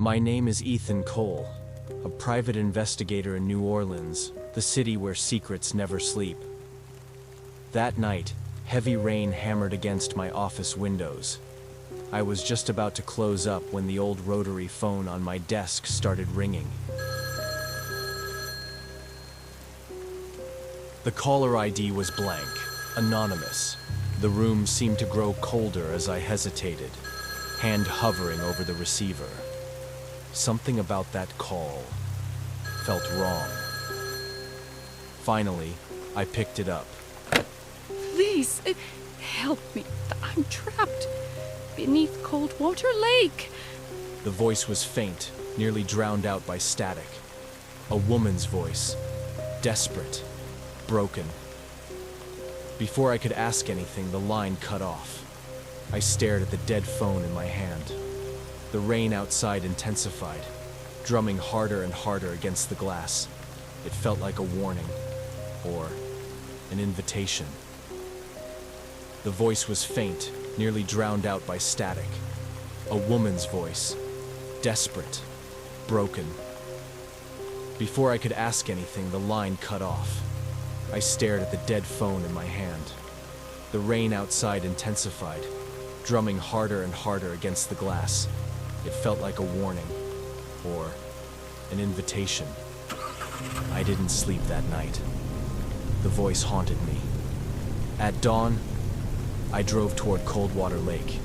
My name is Ethan Cole, a private investigator in New Orleans, the city where secrets never sleep. That night, heavy rain hammered against my office windows. I was just about to close up when the old rotary phone on my desk started ringing. The caller ID was blank, anonymous. The room seemed to grow colder as I hesitated, hand hovering over the receiver. Something about that call felt wrong. Finally, I picked it up. Please, help me. I'm trapped beneath Coldwater Lake. The voice was faint, nearly drowned out by static. A woman's voice, desperate, broken. Before I could ask anything, the line cut off. I stared at the dead phone in my hand. The rain outside intensified, drumming harder and harder against the glass. It felt like a warning, or an invitation. The voice was faint, nearly drowned out by static. A woman's voice, desperate, broken. Before I could ask anything, the line cut off. I stared at the dead phone in my hand. The rain outside intensified, drumming harder and harder against the glass. It felt like a warning, or an invitation. I didn't sleep that night. The voice haunted me. At dawn, I drove toward Coldwater Lake,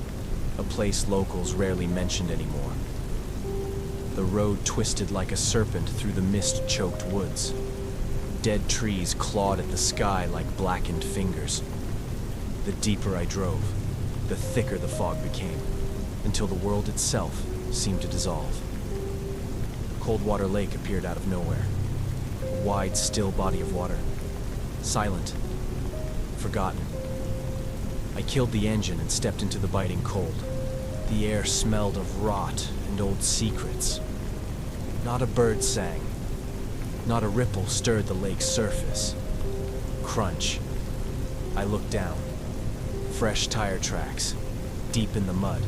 a place locals rarely mentioned anymore. The road twisted like a serpent through the mist-choked woods. Dead trees clawed at the sky like blackened fingers. The deeper I drove, the thicker the fog became, until the world itself seemed to dissolve. Coldwater Lake appeared out of nowhere. A wide, still body of water. Silent. Forgotten. I killed the engine and stepped into the biting cold. The air smelled of rot and old secrets. Not a bird sang. Not a ripple stirred the lake's surface. Crunch. I looked down. Fresh tire tracks, deep in the mud.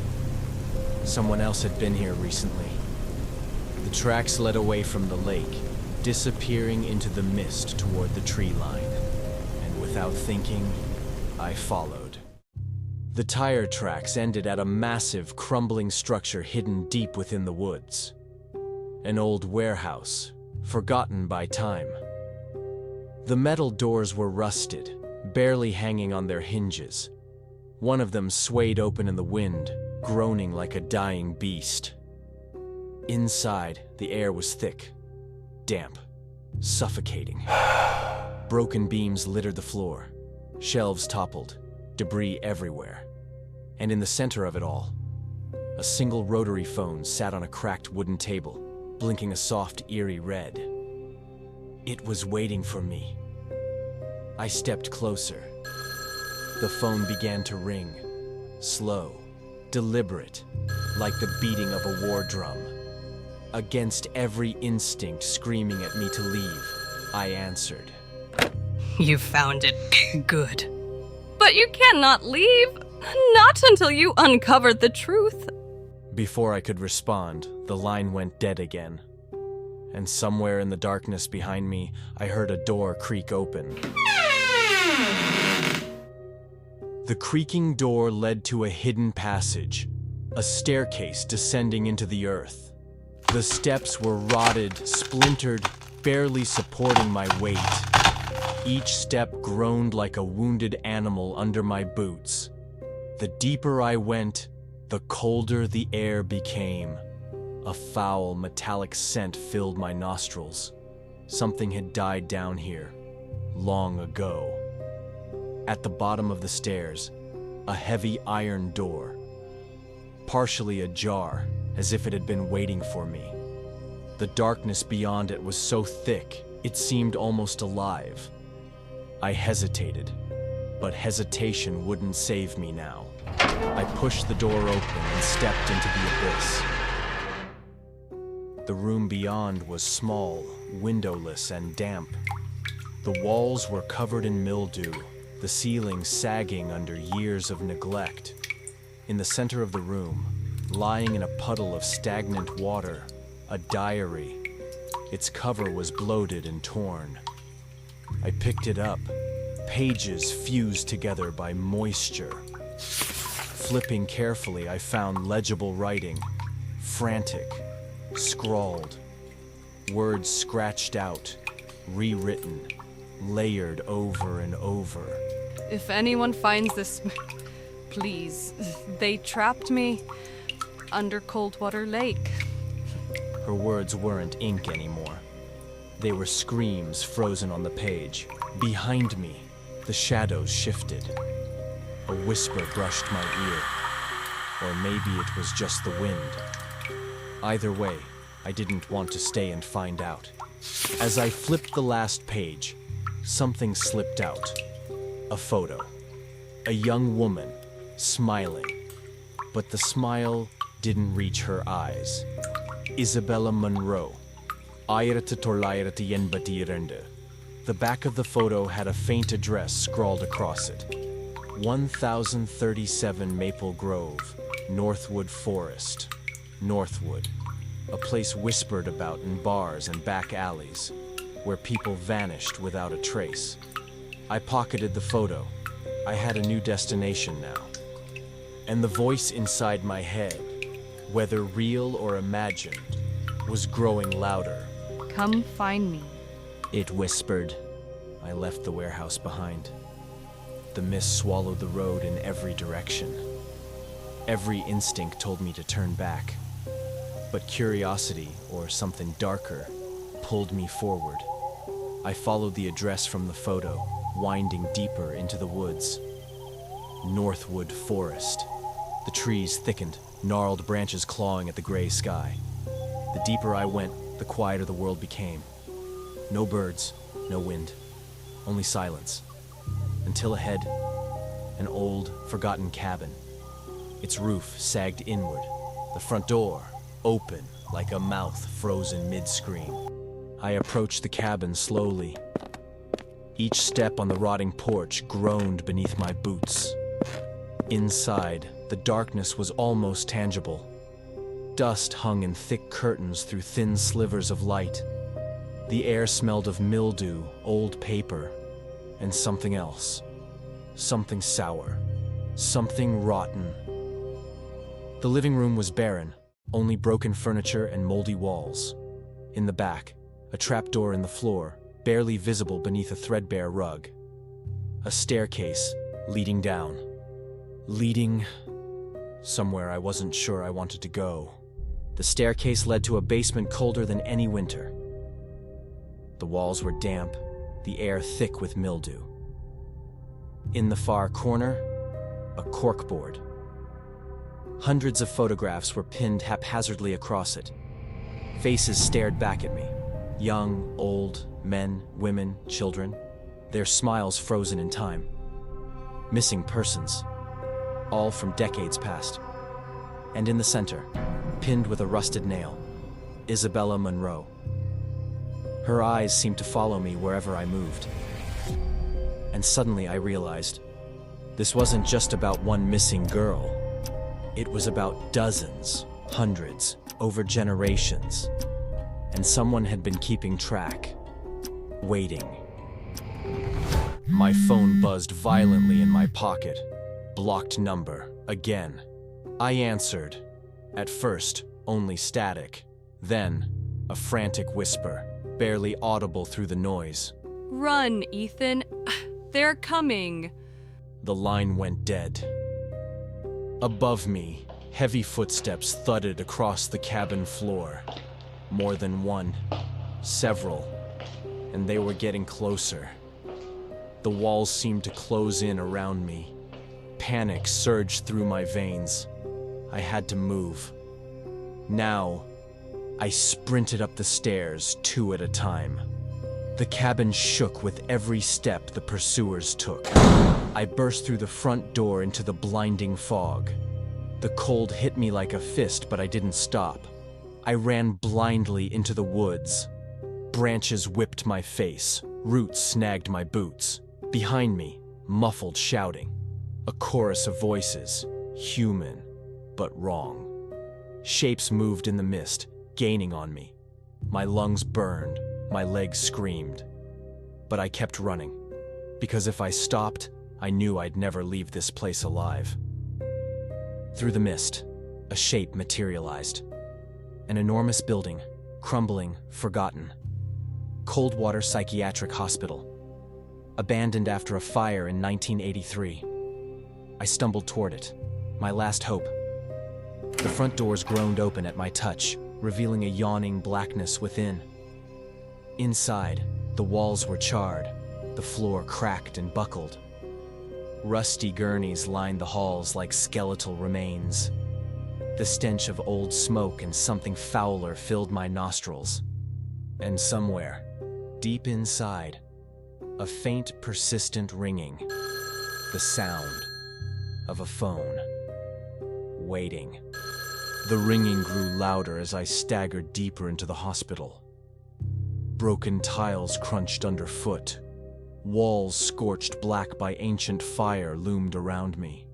Someone else had been here recently. The tracks led away from the lake, disappearing into the mist toward the tree line. And without thinking, I followed. The tire tracks ended at a massive, crumbling structure hidden deep within the woods. An old warehouse, forgotten by time. The metal doors were rusted, barely hanging on their hinges. One of them swayed open in the wind, groaning like a dying beast. Inside, the air was thick, damp, suffocating. Broken beams littered the floor, shelves toppled, debris everywhere. And in the center of it all, a single rotary phone sat on a cracked wooden table, blinking a soft, eerie red. It was waiting for me. I stepped closer. The phone began to ring, slow, deliberate, like the beating of a war drum. Against every instinct screaming at me to leave, I answered. You found it. Good. But you cannot leave. Not until you uncovered the truth. Before I could respond, the line went dead again. And somewhere in the darkness behind me, I heard a door creak open. The creaking door led to a hidden passage, a staircase descending into the earth. The steps were rotted, splintered, barely supporting my weight. Each step groaned like a wounded animal under my boots. The deeper I went, the colder the air became. A foul, metallic scent filled my nostrils. Something had died down here, long ago. At the bottom of the stairs, a heavy iron door, partially ajar, as if it had been waiting for me. The darkness beyond it was so thick, it seemed almost alive. I hesitated, but hesitation wouldn't save me now. I pushed the door open and stepped into the abyss. The room beyond was small, windowless, and damp. The walls were covered in mildew, the ceiling sagging under years of neglect. In the center of the room, Lying in a puddle of stagnant water, a diary. Its cover was bloated and torn. I picked it up, pages fused together by moisture. Flipping carefully, I found legible writing, frantic, scrawled. Words scratched out, rewritten, layered over and over. If anyone finds this, please. They trapped me under Coldwater Lake. Her words weren't ink anymore. They were screams frozen on the page. Behind me, the shadows shifted. A whisper brushed my ear. Or maybe it was just the wind. Either way, I didn't want to stay and find out. As I flipped the last page, something slipped out. A photo. A young woman, smiling. But the smile didn't reach her eyes. Isabella Munro. The back of the photo had a faint address scrawled across it. 1037 Maple Grove, Northwood Forest. Northwood. A place whispered about in bars and back alleys, where people vanished without a trace. I pocketed the photo. I had a new destination now. And the voice inside my head, whether real or imagined, was growing louder. Come find me. It whispered. I left the warehouse behind. The mist swallowed the road in every direction. Every instinct told me to turn back. But curiosity, or something darker, pulled me forward. I followed the address from the photo, winding deeper into the woods. Northwood Forest. The trees thickened, gnarled branches clawing at the gray sky. The deeper I went, the quieter the world became. No birds, no wind, only silence. Until ahead, an old, forgotten cabin. Its roof sagged inward, the front door open like a mouth frozen mid-scream. I approached the cabin slowly. Each step on the rotting porch groaned beneath my boots. Inside, the darkness was almost tangible. Dust hung in thick curtains through thin slivers of light. The air smelled of mildew, old paper, and something else. Something sour. Something rotten. The living room was barren, only broken furniture and moldy walls. In the back, a trapdoor in the floor, barely visible beneath a threadbare rug. A staircase leading down. Leading somewhere I wasn't sure I wanted to go. The staircase led to a basement colder than any winter. The walls were damp, the air thick with mildew. In the far corner, a corkboard. Hundreds of photographs were pinned haphazardly across it. Faces stared back at me. Young, old, men, women, children. Their smiles frozen in time. Missing persons. All from decades past. And in the center, pinned with a rusted nail, Isabella Munro. Her eyes seemed to follow me wherever I moved. And suddenly I realized, this wasn't just about one missing girl. It was about dozens, hundreds, over generations. And someone had been keeping track. Waiting. My phone buzzed violently in my pocket. Blocked number, again. I answered. At first, only static. Then, a frantic whisper, barely audible through the noise. Run, Ethan. They're coming. The line went dead. Above me, heavy footsteps thudded across the cabin floor. More than one, several, and they were getting closer. The walls seemed to close in around me. Panic surged through my veins. I had to move. Now, I sprinted up the stairs, 2 at a time. The cabin shook with every step the pursuers took. I burst through the front door into the blinding fog. The cold hit me like a fist, but I didn't stop. I ran blindly into the woods. Branches whipped my face. Roots snagged my boots. Behind me, muffled shouting. A chorus of voices, human, but wrong. Shapes moved in the mist, gaining on me. My lungs burned, my legs screamed. But I kept running, because if I stopped, I knew I'd never leave this place alive. Through the mist, a shape materialized. An enormous building, crumbling, forgotten. Coldwater Psychiatric Hospital. Abandoned after a fire in 1983. I stumbled toward it, my last hope. The front doors groaned open at my touch, revealing a yawning blackness within. Inside, the walls were charred, the floor cracked and buckled. Rusty gurneys lined the halls like skeletal remains. The stench of old smoke and something fouler filled my nostrils. And somewhere, deep inside, a faint, persistent ringing. The sound of a phone. Waiting. The ringing grew louder as I staggered deeper into the hospital. Broken tiles crunched underfoot. Walls scorched black by ancient fire loomed around me.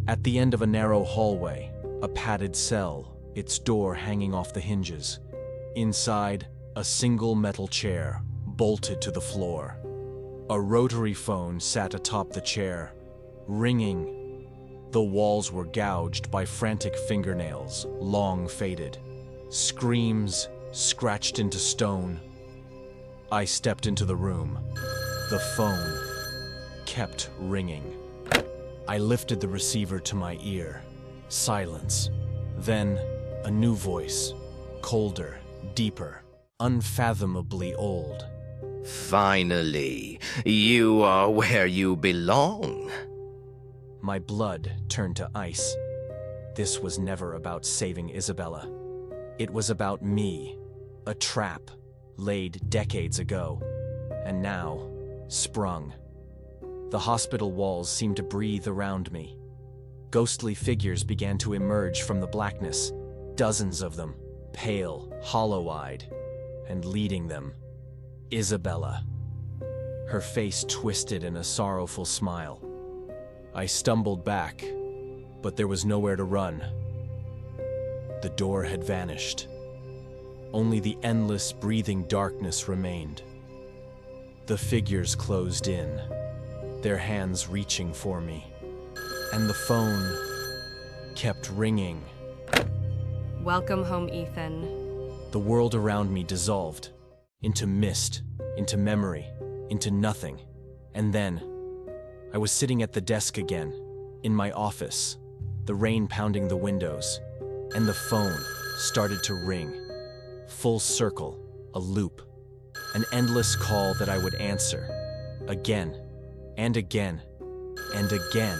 At the end of a narrow hallway, a padded cell, its door hanging off the hinges. Inside, a single metal chair, bolted to the floor. A rotary phone sat atop the chair, ringing. The walls were gouged by frantic fingernails, long faded. Screams scratched into stone. I stepped into the room. The phone kept ringing. I lifted the receiver to my ear. Silence. Then, a new voice. Colder, deeper, unfathomably old. Finally, you are where you belong. My blood turned to ice. This was never about saving Isabella. It was about me, a trap laid decades ago, and now sprung. The hospital walls seemed to breathe around me. Ghostly figures began to emerge from the blackness, dozens of them, pale, hollow-eyed, and leading them, Isabella. Her face twisted in a sorrowful smile. I stumbled back, but there was nowhere to run. The door had vanished. Only the endless, breathing darkness remained. The figures closed in, their hands reaching for me, and the phone kept ringing. Welcome home, Ethan. The world around me dissolved, into mist, into memory, into nothing. And then, I was sitting at the desk again, in my office, the rain pounding the windows, and the phone started to ring. Full circle, a loop, an endless call that I would answer, again, and again, and again.